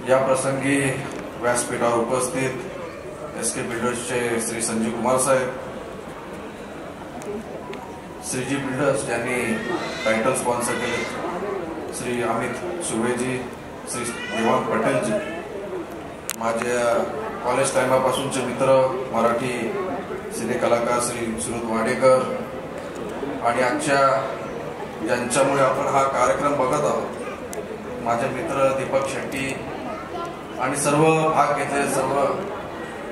या प्रसंगी व्यासपीठावर उपस्थित एस के बिल्डर्सचे श्री संजीव कुमार साहेब, श्रीजी बिल्डर्स यांनी टायटल स्पॉन्सर केले, श्री अमित सुवेजी, श्री देवान पटेलजी, माझ्या कॉलेज टाइमापासूनचे मित्र मराठी सिने कलाकार श्री सुरत वाडेकर, आणि आजच्या ज्यांच्यामुळे आपण हा कार्यक्रम बघत आहोत माझे मित्र दीपक शेट्टी, आणि सर्व भाग घेतलेले सर्व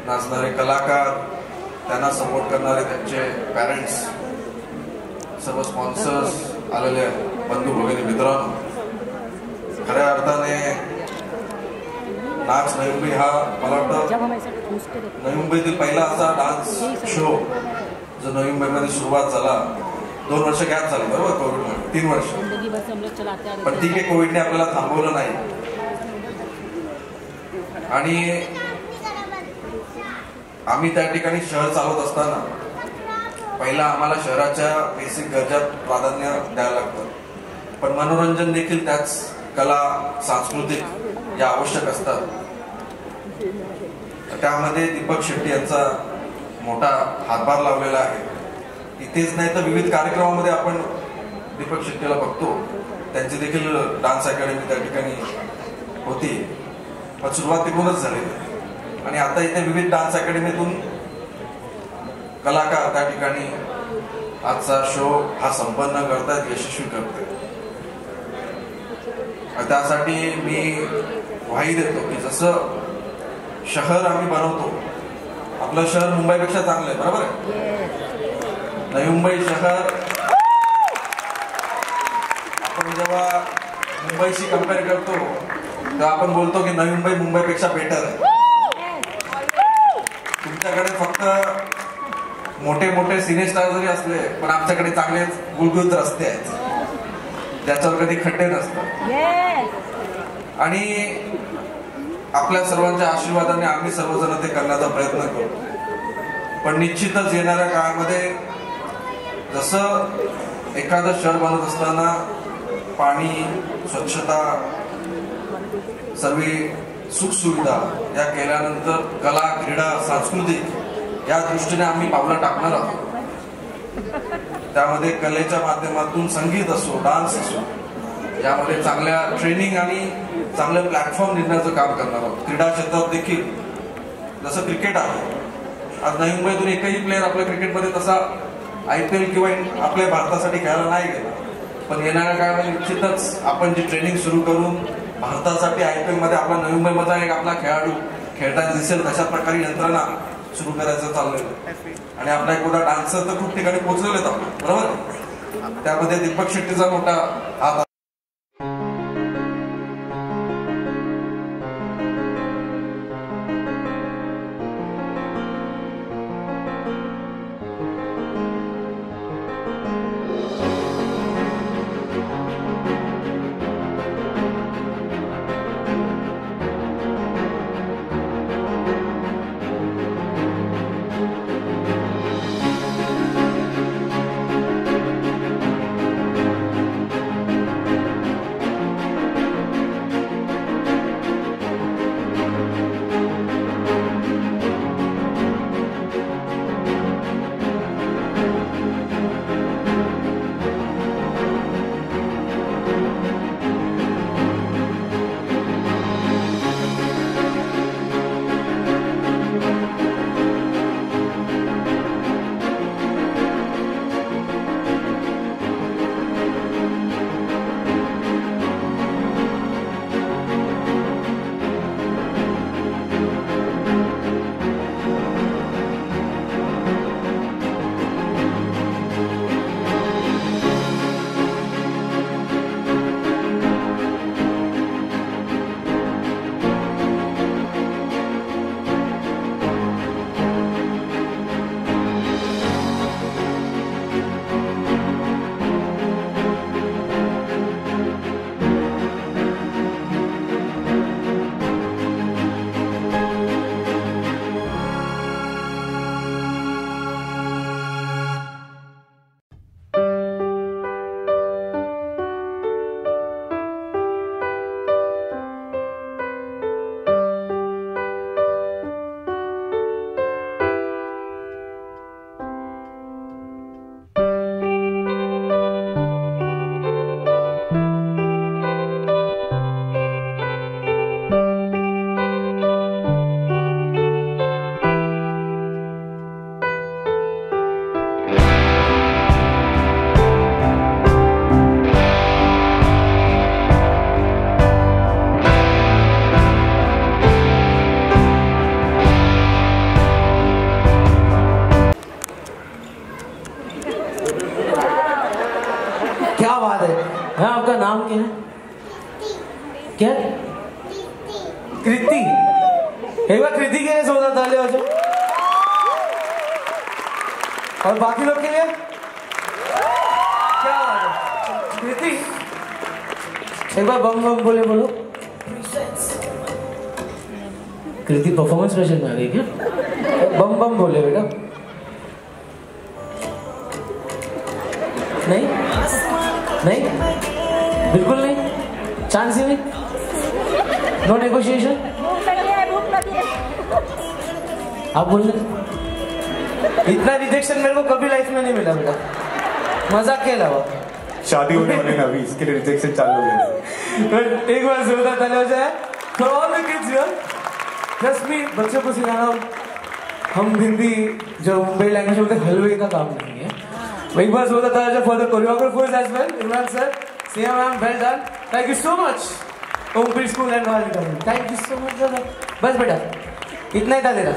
नाचणारे कलाकार, त्यांना सपोर्ट करणारे त्यांचे पॅरेंट्स, सर्व स्पॉन्सर्स, आलेले बंधू भगिनी मित्रांनो, खऱ्या अर्थाने नाच नवी मुंबई हा मला वाटतं नवी मुंबईतील पहिला असा डान्स शो जो नवी मुंबईमध्ये सुरुवात झाला. 2 वर्ष गॅप झाली बरोबर, कोविडमुळे 3 वर्ष, पण ठीक आहे, कोविडने आपल्याला थांबवलं नाही. आणि आम्ही त्या ठिकाणी शहर चालवत असताना पहिला आम्हाला शहराच्या बेसिक गरजा प्राधान्य द्यायला लागतं, पण मनोरंजन देखील त्याच कला सांस्कृतिक या आवश्यक असतात. त्यामध्ये दीपक शेट्टी यांचा मोठा हातभार लावलेला आहे. इथेच नाही तर विविध कार्यक्रमामध्ये आपण दीपक शेट्टीला बघतो. त्यांची देखील डान्स अकॅडमी त्या ठिकाणी होती, पण सुरुवात तिकडूनच झालेली, आणि आता इथे विविध डान्स अकॅडमीतून कलाकार त्या ठिकाणी आजचा शो हा संपन्न करतात, यशस्वी करतात. त्यासाठी मी ग्वाही देतो की जसं शहर आम्ही बनवतो, आपलं शहर मुंबईपेक्षा चांगलं आहे, बरोबर आहे. नवी मुंबई शहर आपण जेव्हा मुंबईशी कम्पेअर करतो तेव्हा आपण बोलतो की नवी मुंबई मुंबईपेक्षा बेटर आहे. तुमच्याकडे फक्त मोठे मोठे सिने स्टार जरी असले, पण आमच्याकडे चांगले गुळगुळीत रस्ते आहेत ज्याच्यावर कधी खड्डे नसतात, आणि आपल्या सर्वांच्या आशीर्वादाने आम्ही सर्वजण ते करण्याचा प्रयत्न करू. पण निश्चितच येणाऱ्या काळामध्ये जसं एखादं शहर बनवत असताना पाणी, स्वच्छता, सर्व सुखसुविधा या केल्यानंतर कला, क्रीडा, सांस्कृतिक या दृष्टीने आम्ही पावलं टाकणार आहोत. त्यामध्ये कलेच्या माध्यमातून संगीत असो, डान्स असो, यामध्ये चांगल्या ट्रेनिंग आणि चांगलं प्लॅटफॉर्म निर्माणाचं काम करणार आहोत. क्रीडा क्षेत्रात देखील जसं क्रिकेट आहे, आज नवी मुंबईतून एकही प्लेअर आपल्या क्रिकेटमध्ये तसा IPL किंवा आपल्या भारतासाठी खेळायला नाही गेला, पण येणाऱ्या काळामध्ये निश्चितच आपण जी ट्रेनिंग सुरू करून भारतासाठी IPL मध्ये आपला नवी मुंबईमधला एक आपला खेळाडू खेळताना दिसेल तशा प्रकारे यंत्रणा सुरू करायचं चाललेलं. आणि आपला एक मोठा डान्सर तर खूप ठिकाणी पोहोचलेलेत आपण, बरोबर. त्यामध्ये दीपक शेट्टीचा मोठा हात. हाँ, आपका नाम क्या है? क्या? कृति। एक बार कृति के लिए जोरदार ताली हो जाओ। और बाकी लोग के लिए क्या बात है? कृति एक बार बम बम बोले बोलो। कृति परफॉर्मेंस प्रेशर में आ गई क्या? बम बम बोले बेटा। नहीं नहीं बिल्कुल नहीं, चांस ही नहीं, नो नेगोशिएशन। आप बोल रहे इतना रिजेक्शन मेरे को कभी लाइफ में नहीं मिला बेटा, मजाक के अलावा। शादी होने वाली ना अभी, इसके लिए रिजेक्शन चालू हो गया। एक बार जोरदार ताली हो जाए for all the kids here. Trust me, बच्चों को सिखाना हम हिंदी जो मुंबई लैंग्वेज बोलते हैं हलवे का काम नहीं है। एक बार जोरदार ताली हो जाए for the choreographers as well. Imran sir, Sia ma'am, well done. Thank you so much. Om Preschool and Wali Government. Thank you so much brother. बस बेटा इतना ही था तेरा।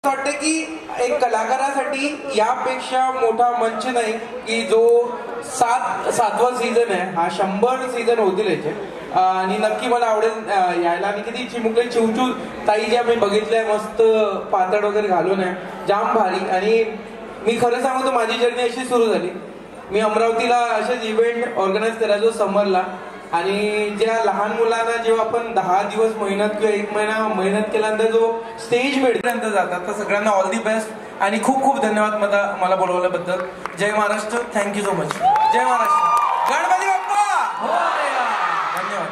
असं वाटतं की एक कलाकारासाठी यापेक्षा मोठा मंच नाही की जो सातवा सीझन आहे हा 100 सीझन होतील याचे आणि नक्की मला आवडेल यायला. आणि किती चिमुकले चिवचू ताई ज्या मी बघितल्या मस्त पातळ वगैरे घालून आहे जाम भारी. आणि मी खरं सांगू तर माझी जर्नी अशी सुरू झाली. मी अमरावतीला असेच इव्हेंट ऑर्गनाईज करायचो समरला आणि ज्या लहान मुलांना जेव्हा आपण 10 दिवस मेहनत किंवा 1 महिना मेहनत केल्यानंतर जो स्टेज भेटपर्यंत जातात तर सगळ्यांना ऑल दी बेस्ट आणि खूप खूप धन्यवाद मला बोलवल्याबद्दल. जय महाराष्ट्र. Thank you so much. जय महाराष्ट्र. गणपती बाप्पा. धन्यवाद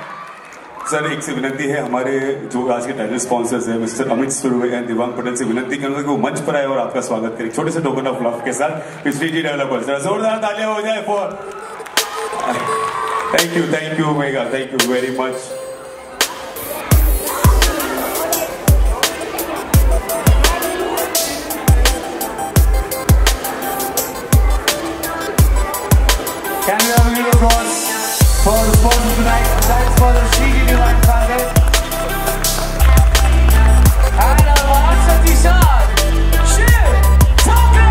सर. एक से विनती है हमारे जो आज के टाइटल स्पॉन्सर्स हैं मिस्टर अमित सुरवे एंड दिवांग पटेल से विनती करूंगा कि वो मंच पर आए और आपका स्वागत करें छोटे से टोकन ऑफ लव के साथ. स्ट्रीटी डेवलपर्स जोरदार तालियां हो जाए for. Thank you mega. Thank you very much. Can we have a little applause for the sponsors tonight? Thanks for the Shriti Divine Sagar. And our last Satishan, Shiv Thakre.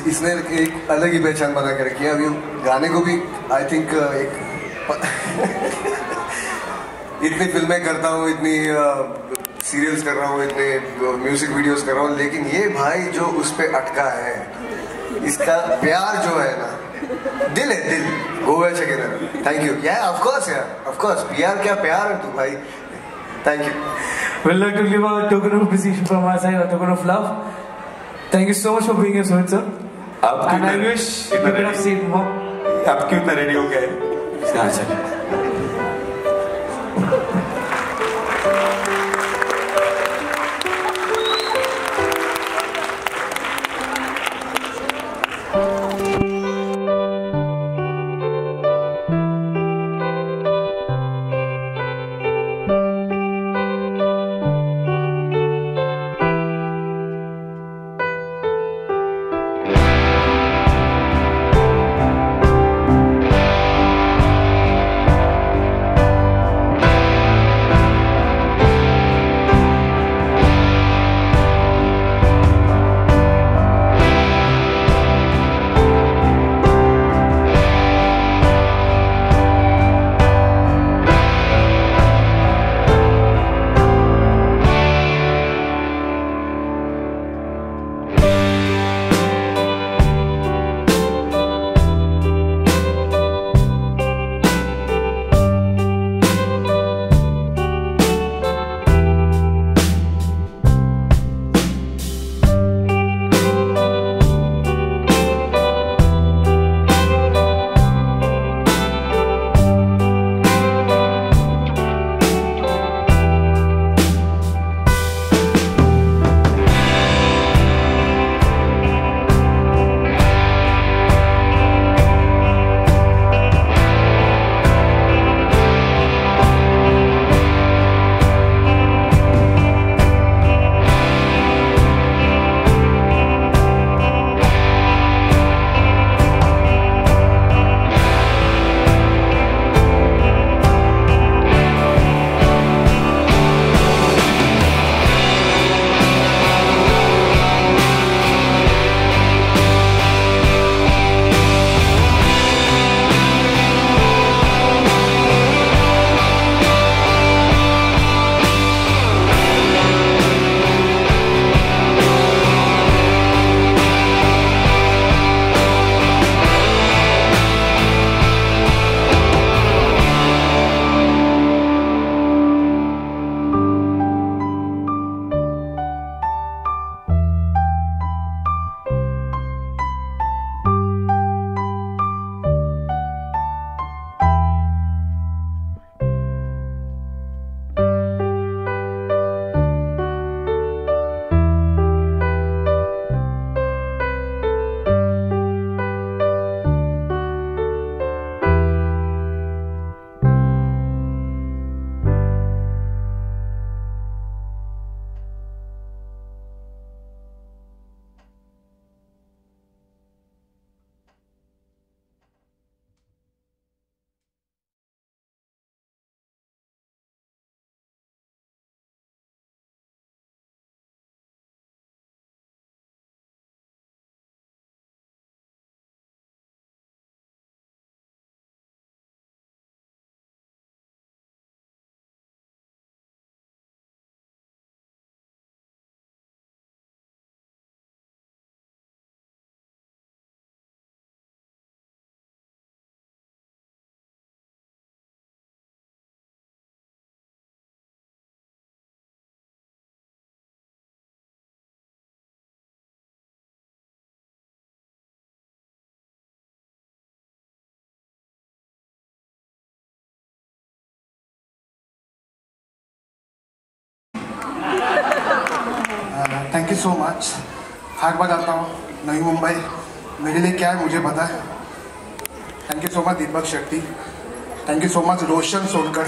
इसने एक अलग ही पहचान बना के रखी है. अभी गाने को भी आई थिंक इतनी फिल्में करता हूँ, इतनी सीरियल्स कर रहा हूँ, इतने म्यूजिक वीडियोस कर रहा हूँ, लेकिन ये भाई जो उस पे अटका है, इसका प्यार जो है ना, दिल है दिल, गोव्याच्या किनारे. Thank you. या ऑफ कोर्स यार, ऑफ कोर्स. प्यार क्या प्यार है तू भाई. Thank you. We'd like to give a token of appreciation from our side, a token of love. Thank you so much for being here, Sohit sir. And I wish you could have seen more. आप क्यों इतना ready हो गए? हाँ चलिए. Thank you so much. हर बार आता हूँ नई मुंबई, मेरे लिए क्या है मुझे पता है. Thank you so much Deepak Shetty. Thank you so much Roshan Sonkar.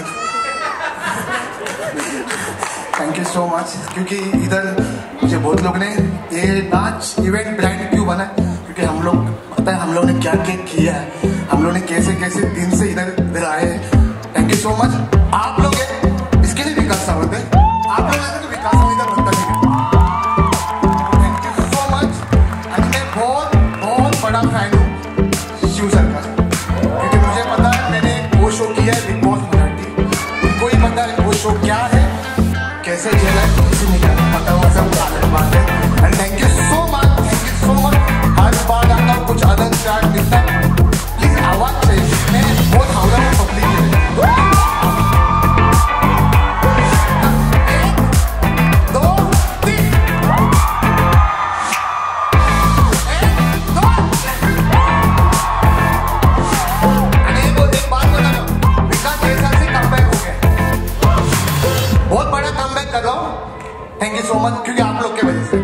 Thank you so much, क्योंकि इधर मुझे बहुत लोग ने ये नाच इवेंट ब्रांड क्यों बना है, क्योंकि हम लोग पता है हम लोग ने क्या क्या किया है, हम लोग ने कैसे कैसे दिन से इधर आए हैं. Thank you so much. आप लोग इसके लिए विकास सावंत है, आप लोग तो विकास सावंत इधर बनता नहीं. Thank you so much. आज मैं बहुत बहुत बड़ा फैन हूँ शिव सर का, क्योंकि मुझे पता है मैंने वो शो किया है बिग बॉस मराठी. उनको ही पता है वो शो क्या है, कैसे चला है. थैंक यू सो मच, क्योंकि आप लोग के वजह से।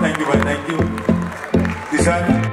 थैंक यू भाई, थैंक यू दिशान।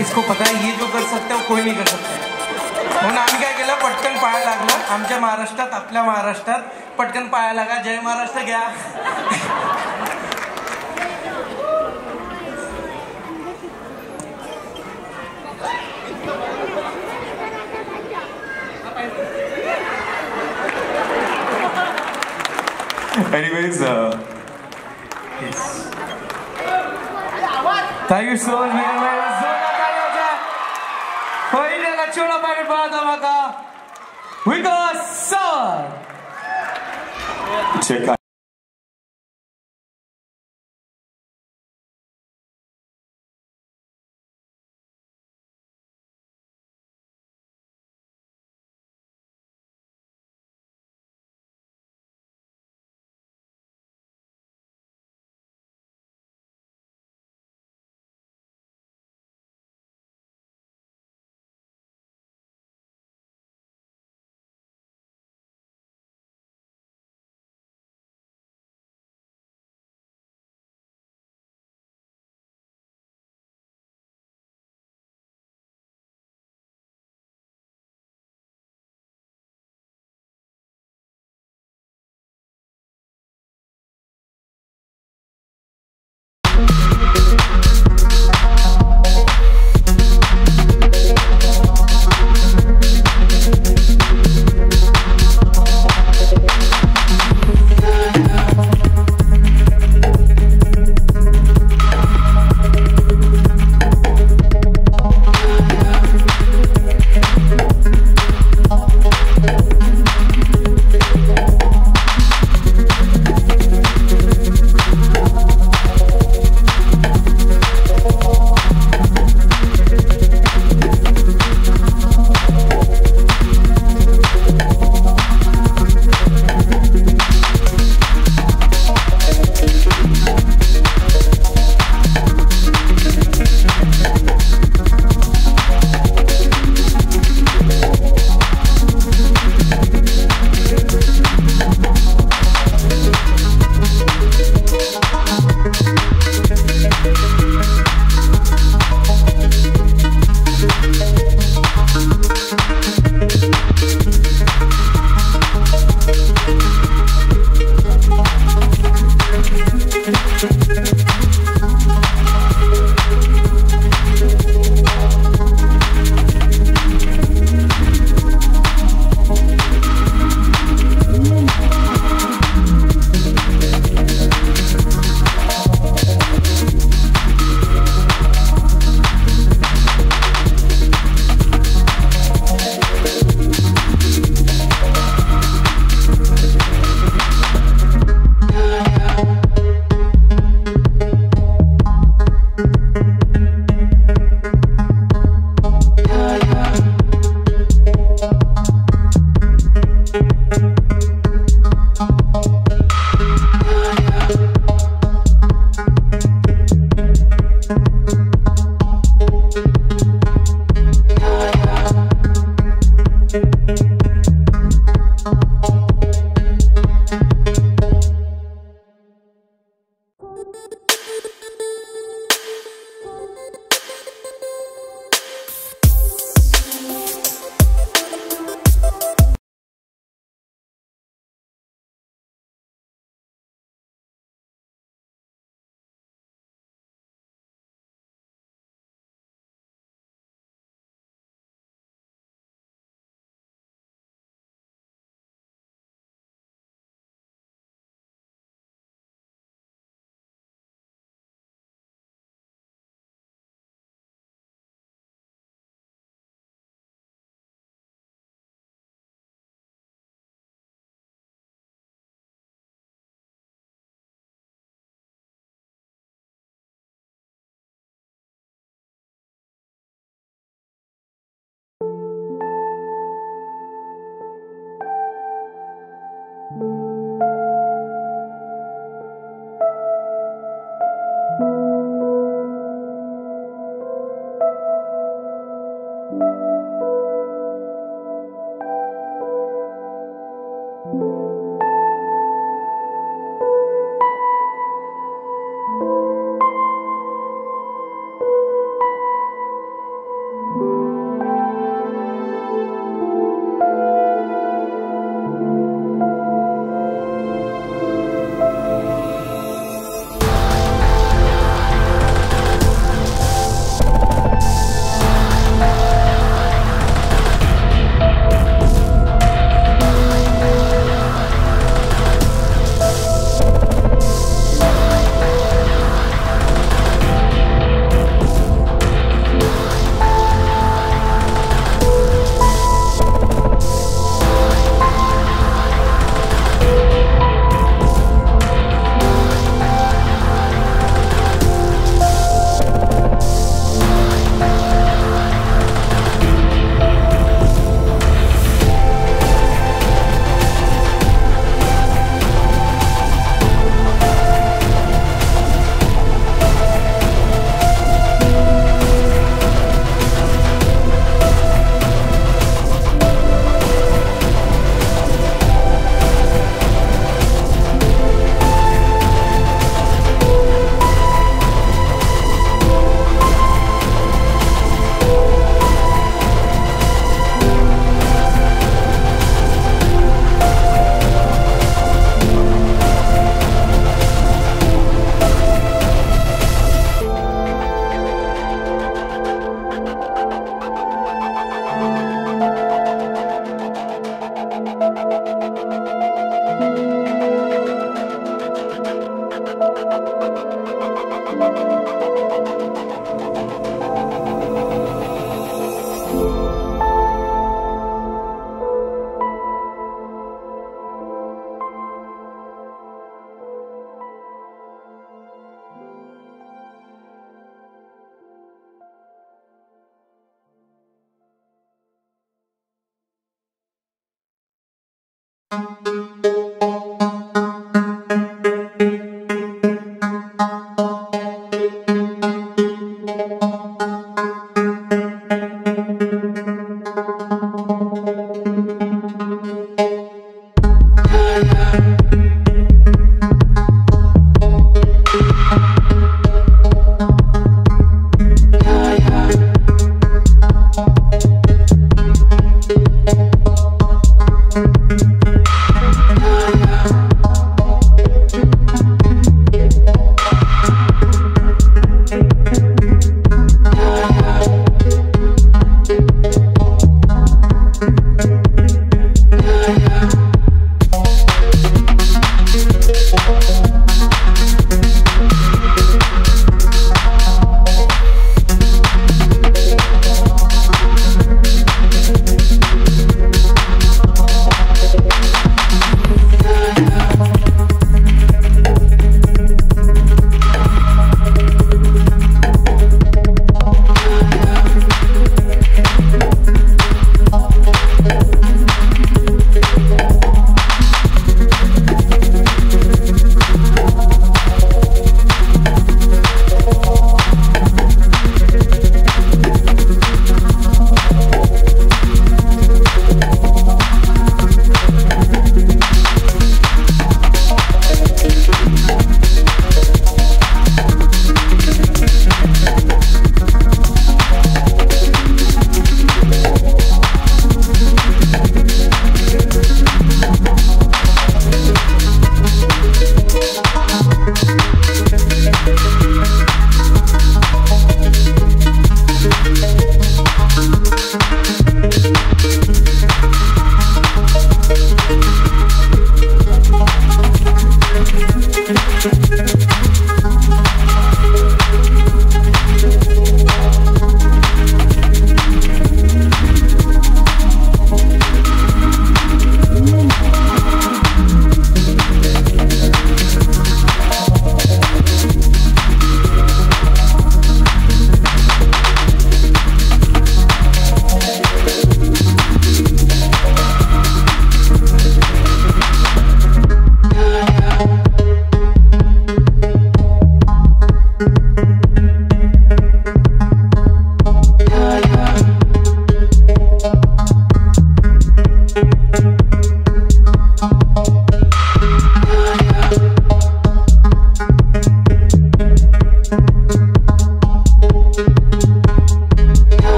इसको पता है ये जो कर सकते हो कोई नहीं कर सकता। म्हणून आम्ही काय केलं, पटकन पाया लागलं आमच्या महाराष्ट्रात, आपल्या महाराष्ट्रात पटकन पाया लागा, जय महाराष्ट्र घ्या। Anyways, yes. Thank you so much, man. पहिले लक्ष्मणा पाकिट पाहता माका विकास सर check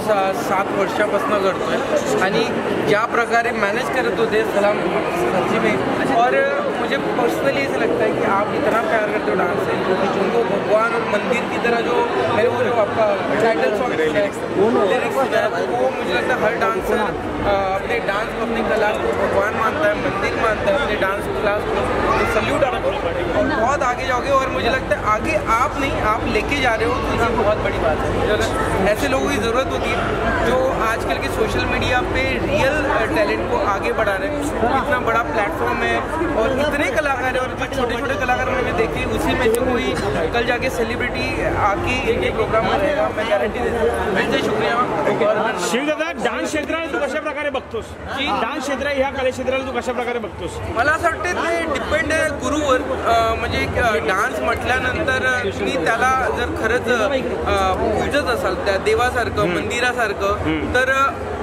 7 वर्षापासून करतोय आणि ज्या प्रकारे मैनेज करते होते सलाम सच्ची में। और मुझे पर्सनली ऐसा लगता है कि आप इतना प्यार करते हो डांस से, उनको भगवान और मंदिर की तरह जो मेरे वो जो आपका टाइटल सॉन्ग है लिरिक्स वो मुझे लगता है हर डांसर अपने डांस को अपनी कला को भगवान मानता है, मंदिर मानता है, अपने डांस क्लास को। तो सल्यूट आपको और बहुत आगे जाओगे और मुझे लगता है आगे आप नहीं आप लेके जा रहे हो तो ये बहुत बड़ी बात है। मुझे लगता है ऐसे लोगों की ज़रूरत होती है जो आजकल के सोशल मीडिया पे रियल टैलेंट को आगे बढ़ा रहे हैं। इतना बड़ा प्लेटफॉर्म है और इतने कलाकार हैं और जो छोटे छोटे कलाकार मैंने देखे उसी में से कोई कल जाके सेलिब्रिटी आके इनके प्रोग्राम में रहेगा, मैं गारंटी देता हूँ। म्हणजे शुक्रिया। शिवदादा, डान्स क्षेत्राला तू कशा प्रकारे बघतोस? डान्स क्षेत्र ह्या कले क्षेत्राला तू कशा प्रकारे बघतोस? मला असं वाटतं ते डिपेंड आहे गुरुवर। म्हणजे डान्स म्हटल्यानंतर तुम्ही त्याला जर खरंच पूजत असाल त्या देवासारखं मंदिरासारखं तर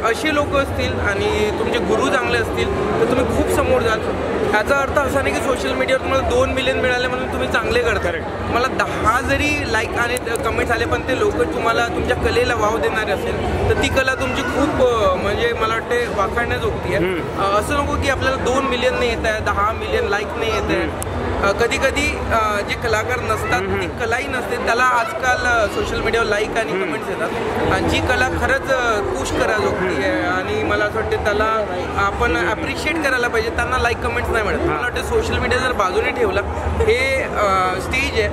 असे लोक असतील आणि तुमचे गुरु चांगले असतील तर तुम्ही खूप समोर जाल। याचा अर्थ असा नाही की सोशल मीडियावर तुम्हाला 2 मिलियन मिळाले म्हणून तुम्ही चांगले करता। तुम्हाला 10 जरी लाईक आणि कमेंट्स आले पण ते लोक तुम्हाला तुमच्या कलेला वाव देणारे असेल तर ती कला तुमची खूप म्हणजे मला वाटते वाखाणण्याजोगती आहे। असं नको की आपल्याला 2 मिलियन नाही येत आहे, 10 मिलियन लाईक नाही येत आहे। कधी कधी जे कलाकार नसतात ती कलाही नसते त्याला आजकाल सोशल मीडियावर लाईक आणि कमेंट्स येतात आणि जी कला खरंच पुश कराजोगती आहे आणि मला असं वाटतं त्याला आपण ॲप्रिशिएट करायला पाहिजे। त्यांना लाईक कमेंट्स नाही मिळत। मला वाटतं सोशल मीडिया जर बाजूने ठेवला हे स्टेज आहे,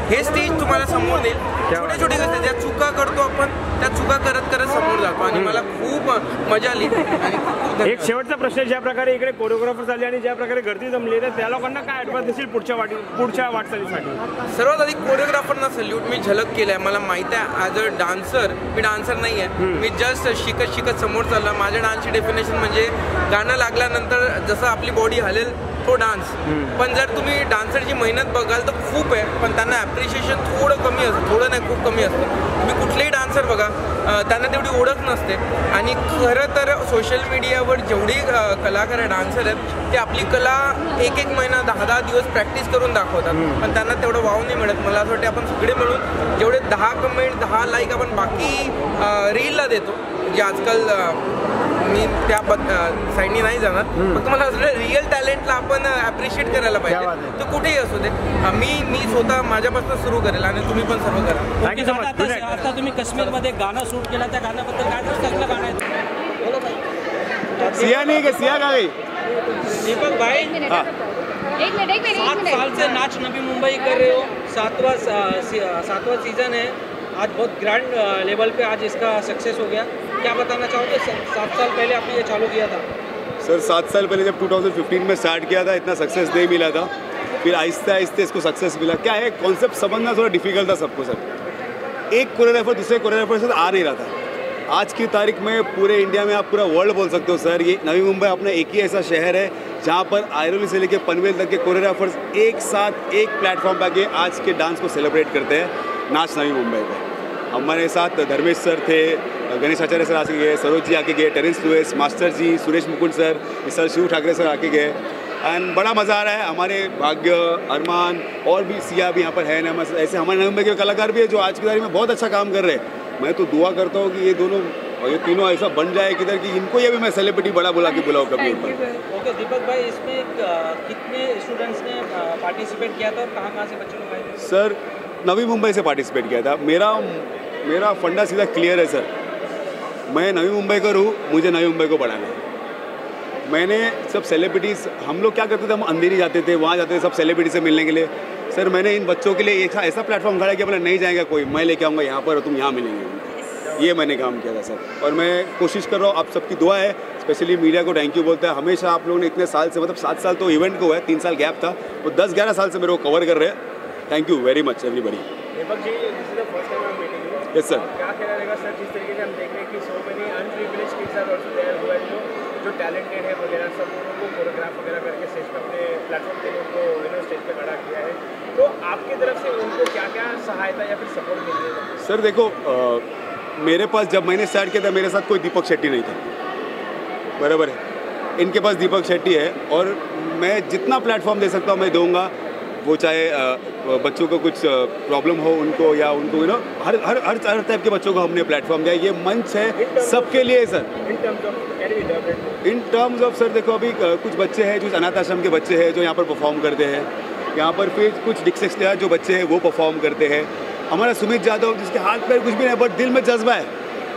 हे स्टेज तुम्हाला समोर देईल। छोटे छोटे कसं ज्या चुका करतो आपण त्या चुका करत करत समोर जातो आणि मला खूप मजा आली आणि एक शेवटचा प्रश्न, ज्या प्रकारे इकडे कोरिओग्राफर झाले आणि ज्या प्रकारे गर्दी जमली तर त्या लोकांना काय ॲडव्हान्स देशील पुढच्या वाटचालीसाठी? सर्वात आधी कोरिओग्राफरना सल्यूट। मी झलक केलाय, मला माहिती आहे as a dancer me dancer नाही आहे, मी जस्ट शिकत शिकत समोर चालला। माझ्या डान्सची डेफिनेशन म्हणजे गाणं लागल्यानंतर जसं आपली बॉडी हलेल तो डान्स। पण जर तुम्ही डान्सरची मेहनत बघाल तर खूप आहे पण त्यांना ॲप्रिशिएशन थोडं कमी असतं, थोडं नाही खूप कमी असतं। तुम्ही कुठलेही डान्सर बघा त्यांना तेवढी ओळख नसते आणि खरं तर सोशल मीडियावर जेवढी कलाकार आहे डान्सर आहेत ते आपली कला एक महिना 10 दिवस प्रॅक्टिस करून दाखवतात पण त्यांना तेवढं वाव नाही मिळत। मला असं वाटतं आपण सगळे मिळून जेवढे 10 कमेंट 10 लाईक आपण बाकी रीलला देतो जे आजकाल मी त्या साईडनी नाही जाणार, फक्त मला असं रिअल टॅलेंटला आपण ॲप्रिशिएट करायला पाहिजे तर कुठेही असू दे। मी स्वतः माझ्यापासून सुरू करेल आणि तुम्ही पण सर्व करा। Thank you so much. आता तुम्ही काश्मीरमध्ये गाणं शूट केलं त्या गाण्याबद्दल काय कसलं गाणं आहे? सिया नहीं कि सिया का गई? दीपक भाई एक मिनट 7 साल से नाच नवी मुंबई कर रहे हो, 7वां सीजन है, आज बहुत ग्रैंड लेवल पे आज इसका सक्सेस हो गया। क्या बताना चाहोगे? 7 साल पहले आपने ये चालू किया था। सर 7 साल पहले जब 2015 में स्टार्ट किया था इतना सक्सेस नहीं मिला था, फिर आहिस्ते आहिस्ते इसको सक्सेस मिला। क्या है कॉन्सेप्ट समझना थोड़ा डिफिकल्ट था सबको सर। एक कोरियोग्राफर दूसरे कोरियोग्राफर से आ नहीं रहा था। आज की तारीख में पूरे इंडिया में आप पूरा वर्ल्ड बोल सकते हो सर। ये नवी मुंबई अपना एक ही ऐसा शहर है जहाँ पर आयरोली से लेकर पनवेल तक के कोरियोग्राफर्स एक साथ एक प्लेटफॉर्म पर आके आज के डांस को सेलिब्रेट करते हैं नाच नवी मुंबई पे। हमारे साथ धर्मेश सर थे, गणेश आचार्य सर आके गए, सरोज जी आके गए, टेरेंस लुइस, मास्टर जी, सुरेश मुकुंद सर, इस सर शिव ठाकरे सर आके गए एंड बड़ा मज़ा आ रहा है। हमारे भाग्य, अरमान और भी सिया भी यहाँ पर है ना, ऐसे हमारे नवी मुंबई के कलाकार भी है जो आज की तारीख में बहुत अच्छा काम कर रहे हैं। मैं तो दुआ करता हूँ कि ये दोनों और ये तीनों ऐसा बन जाए किधर कि इनको ये भी मैं सेलिब्रिटी बड़ा बुला के बुलाऊँ कभी ऊपर। ओके दीपक भाई, इसमें कितने स्टूडेंट्स ने पार्टिसिपेट किया था और कहाँ से बच्चे लोग आए थे? सर नवी मुंबई से पार्टिसिपेट किया था। मेरा फंडा सीधा क्लियर है सर, मैं नवी मुंबई का हूँ, मुझे नवी मुंबई को बढ़ाना है। मैंने सब सेलिब्रिटीज़, हम लोग क्या करते थे, हम अंधेरी जाते थे, वहाँ जाते थे सब सेलिब्रिटी से मिलने के लिए। सर मैंने इन बच्चों के लिए एक ऐसा प्लेटफॉर्म खड़ा किया, बोला नहीं जाएगा कोई, मैं लेके आऊँगा यहाँ पर और तुम यहाँ मिलेंगे। ये मैंने काम किया था सर और मैं कोशिश कर रहा हूँ, आप सबकी दुआ है, स्पेशली मीडिया को थैंक यू बोलता है। हमेशा आप लोगों ने इतने साल से, मतलब 7 साल तो इवेंट को है, 3 साल गैप था, वो 10-11 साल से मेरे को कवर कर रहे हैं। Thank you very much everybody. Deepak ji, this is the first time I am meeting you. Yes sir. क्या कहना रहेगा सर, जिस तरीके से हम देख रहे हैं कि so many underprivileged kids are also there who are जो टैलेंटेड है वगैरह, सब उनको कोरियोग्राफ वगैरह करके स्टेज पे अपने प्लेटफॉर्म पे उनको स्टेज पे खड़ा किया है, तो आपकी तरफ से उनको क्या क्या सहायता या फिर सपोर्ट मिल रही है? सर देखो, मेरे पास जब मैंने स्टार्ट किया था मेरे साथ कोई दीपक शेट्टी नहीं था, बराबर है। इनके पास दीपक शेट्टी है और मैं जितना प्लेटफॉर्म दे सकता हूँ मैं दूंगा। वो चाहे बच्चों को कुछ प्रॉब्लम हो उनको, या उनको यू नो हर हर हर हर टाइप के बच्चों को हमने प्लेटफॉर्म दिया। ये मंच है सबके लिए sir. In terms of sir देखो, अभी कुछ बच्चे हैं जो अनाथ आश्रम के बच्चे हैं जो यहाँ पर परफॉर्म करते हैं, यहाँ पर फिर कुछ डिसलेक्सिया जो बच्चे हैं वो परफॉर्म करते हैं। हमारा सुमित यादव जिसके हाथ पैर कुछ भी नहीं बट दिल में जज्बा है,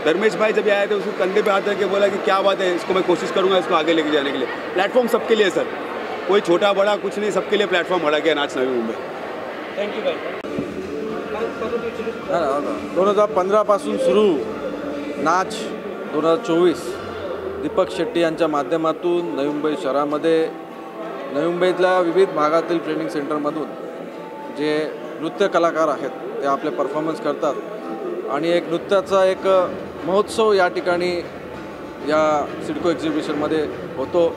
धर्मेश भाई जब आए थे उसको कंधे पे हाथ रख के बोला कि क्या बात है, इसको मैं कोशिश करूँगा इसको आगे लेके जाने के लिए। प्लेटफॉर्म सबके लिए सर, कोई छोटा बड़ा कुछ नहीं, सबके लिए प्लेटफॉर्म बढ़ा गया नाच नवी मुंबई। थँक्यू भाई। 2015 पासून सुरू नाच 2024 दीपक शेट्टी यांच्या माध्यमातून नवी मुंबई शहरामध्ये नवी मुंबईतल्या विविध भागातील ट्रेनिंग सेंटरमधून जे नृत्य कलाकार आहेत ते आपले परफॉर्मन्स करतात आणि एक नृत्याचा एक महोत्सव या ठिकाणी या सिडको एक्झिबिशनमध्ये होतो।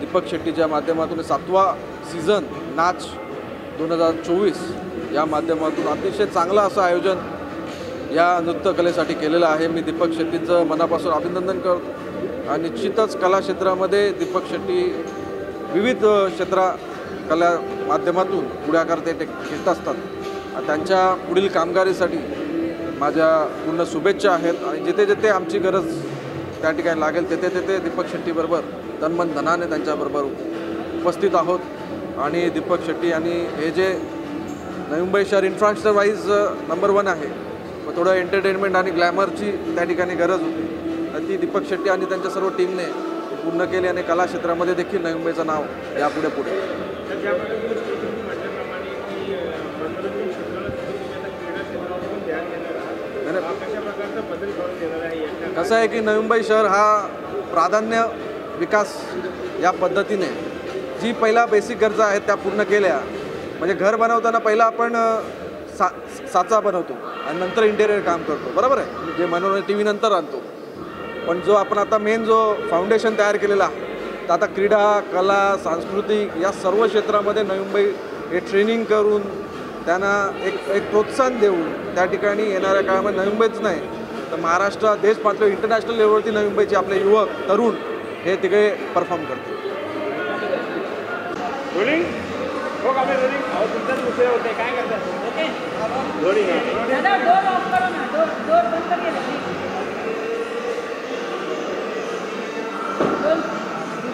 दीपक शेट्टीच्या माध्यमातून 7वा सीझन नाच 2024 या माध्यमातून अतिशय चांगलं असं आयोजन या नृत्यकलेसाठी केलेलं आहे। मी दीपक शेट्टीचं मनापासून अभिनंदन करतो आणि निश्चितच कला क्षेत्रामध्ये दीपक शेट्टी विविध कला माध्यमातून पुढाकार ते घेत असतात। त्यांच्या पुढील कामगिरीसाठी माझ्या पूर्ण शुभेच्छा आहेत आणि जिथे जिथे आमची गरज त्या ठिकाणी लागेल तिथे तिथे दीपक शेट्टीबरोबर तनमन धनाने त्यांच्याबरोबर उपस्थित आहोत। आणि दीपक शेट्टी आणि हे जे नवी मुंबई शहर इन्फ्रास्ट्रक्चर वाईज नंबर 1 आहे, व थोडं एंटरटेनमेंट आणि ग्लॅमरची त्या ठिकाणी गरज होती, तर ती दीपक शेट्टी आणि त्यांच्या सर्व टीमने पूर्ण केली आणि कला क्षेत्रामध्ये देखील नवी मुंबईचं नाव यापुढे पुढे। कसं आहे की नवी मुंबई शहर हा प्राधान्य विकास या पद्धतीने जी पहिला बेसिक गरजा आहेत त्या पूर्ण केल्या। म्हणजे घर बनवताना पहिला आपण साचा बनवतो आणि नंतर इंटेरियर काम करतो, बरोबर आहे, जे मनोरंजन टी व्ही नंतर आणतो। पण जो आपण आता मेन जो फाउंडेशन तयार केलेला आहे, तर आता क्रीडा कला सांस्कृतिक या सर्व क्षेत्रामध्ये नवी मुंबई हे ट्रेनिंग करून त्यांना एक प्रोत्साहन देऊन त्या ठिकाणी येणाऱ्या काळामध्ये नवी मुंबईच नाही तर महाराष्ट्र देश पातळीवर इंटरनॅशनल लेवलवरती नवी मुंबईचे आपले युवक तरुण हे तिकडे परफॉर्म करतील। होते काय करतात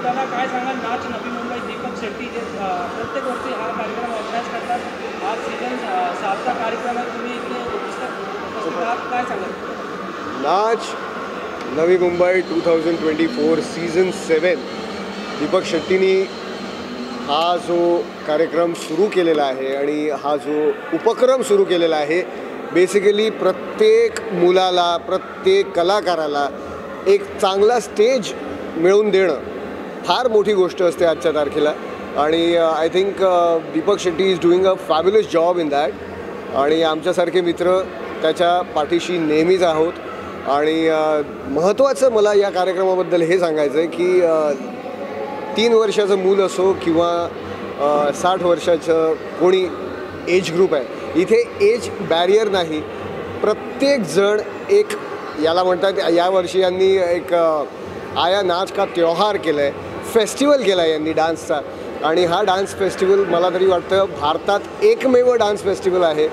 त्याला काय सांगाल नाच नवी मुंबई दीपक शेट्टी जे प्रत्येक वर्षी हा कार्यक्रम ऑर्गनाईज करतात, आज सीझन 7चा कार्यक्रम आहे, तुम्ही इथे उपस्थित आहात, काय सांगाल? नाच नवी मुंबई 2024 सीझन 7 दीपक शेट्टीनी हा जो कार्यक्रम सुरू केलेला आहे आणि हा जो उपक्रम सुरू केलेला आहे, बेसिकली प्रत्येक मुलाला प्रत्येक कलाकाराला एक चांगला स्टेज मिळवून देणं फार मोठी गोष्ट असते आजच्या तारखेला। आणि I think Deepak Shetty is doing a fabulous job in that आणि आमच्यासारखे मित्र त्याच्या पाठीशी नेहमीच आहोत। आणि महत्त्वाचं मला या कार्यक्रमाबद्दल हे सांगायचं आहे की 3 वर्षाचं मूल असो किंवा 60 वर्षाचं कोणी एज ग्रुप आहे, इथे एज बॅरियर नाही। प्रत्येकजण एक याला म्हणतात, यावर्षी यांनी एक आया नाच का त्योहार केला आहे, फेस्टिवल केला आहे यांनी डान्सचा। आणि हा डान्स फेस्टिवल मला तरी वाटतं भारतात एकमेव डान्स फेस्टिवल आहे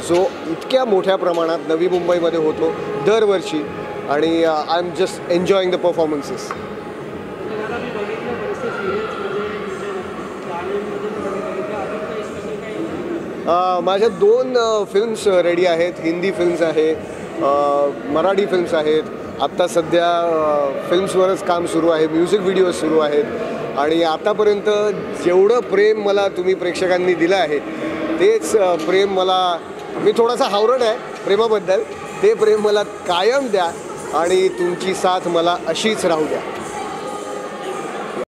जो इतक्या मोठ्या प्रमाणात नवी मुंबईमध्ये होतो दरवर्षी। आणि I am just enjoying the performances. माझ्या 2 फिल्म्स रेडी आहेत, हिंदी फिल्म्स आहे, मराठी फिल्म्स आहेत। आत्ता सध्या फिल्म्सवरच काम सुरू आहे, म्युझिक व्हिडिओज सुरू आहेत। आणि आतापर्यंत जेवढं प्रेम मला तुम्ही प्रेक्षकांनी दिलं आहे तेच प्रेम मला, मी थोडासा हावरट आहे प्रेमाबद्दल, ते प्रेम मला कायम द्या आणि तुमची साथ मला अशीच राहू द्या।